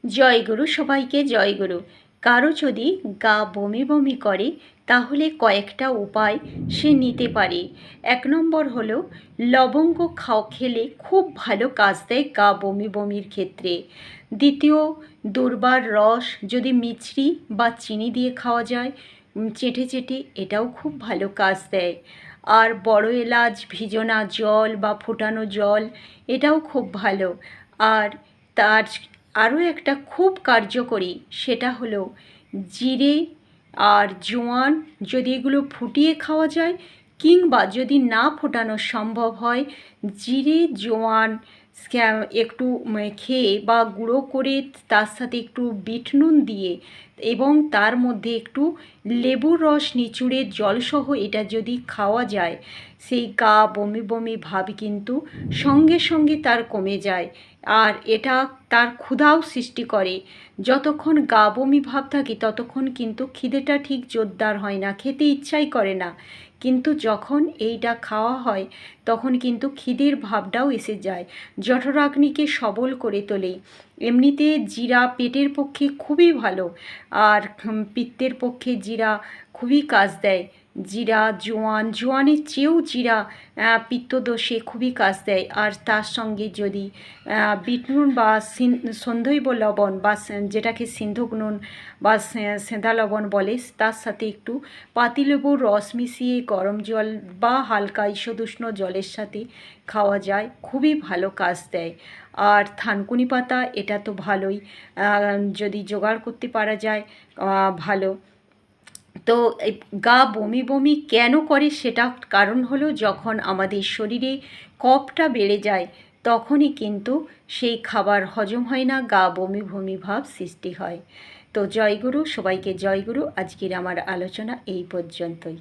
জয়গুরু, সবাইকে জয়গুরু। কারো যদি গা বমি বমি করে তাহলে কয়েকটা উপায় সে নিতে পারে। 1 নম্বর হলো লবঙ্গ খেলে খুব ভালো কাজ দেয় গা বমি বমির ক্ষেত্রে। দ্বিতীয়, দূর্বার রস যদি মিছরি বা চিনি দিয়ে খাওয়া যায় চেটে চেটে, এটাও খুব ভালো কাজ দেয়। আর বড় এলাচ ভিজানো জল বা ফোটানো জল, এটাও খুব ভালো। আর তার আরও একটা খুব কার্যকরী, সেটা হলো জিরে আর জোয়ান। যদি এগুলো ফুটিয়ে খাওয়া যায় কিংবা যদি না ফোটানো সম্ভব হয়, জিরে জোয়ান একটু খেয়ে বা গুঁড়ো করে তার সাথে একটু বিট নুন দিয়ে এবং তার মধ্যে একটু লেবুর রস নিচুড়ে জলসহ এটা যদি খাওয়া যায়, সেই গা বমি বমি ভাব কিন্তু সঙ্গে সঙ্গে তার কমে যায়। আর এটা তার ক্ষুধাও সৃষ্টি করে। যতক্ষণ গা বমি ভাব থাকে ততক্ষণ কিন্তু খিদেটা ঠিক জোরদার হয় না, খেতে ইচ্ছাই করে না। কিন্তু যখন এইটা খাওয়া হয় তখন কিন্তু খিদের ভাবটাও এসে যায়, জঠরাগ্নিকে সবল করে তোলে। এমনিতে জিরা পেটের পক্ষে খুবই ভালো, আর পিত্তের পক্ষে জিরা খুবই কাজ দেয়। জিরা জোয়ানের চেয়েও জিরা পিত্তদোষে খুবই কাজ দেয়। আর তার সঙ্গে যদি বিট নুন বা সন্ধৈব লবণ বা যেটাকে সিন্ধুক নুন বা সেঁধা লবণ বলে, তার সাথে একটু পাতিলেবুর রস মিশিয়ে গরম জল বা হালকা ঈষদুষ্ণ জলের সাথে খাওয়া যায়, খুবই ভালো কাজ দেয়। আর থানকুনি পাতা, এটা তো ভালোই, যদি জোগাড় করতে পারা যায় ভালো। তো এই গা বমি বমি কেন করে, সেটা কারণ হলো যখন আমাদের শরীরে কফটা বেড়ে যায় তখনই কিন্তু সেই খাবার হজম হয় না, গা বমি বমি ভাব সৃষ্টি হয়। তো জয়গুরু, সবাইকে জয়গুরু। আজকের আমার আলোচনা এই পর্যন্তই।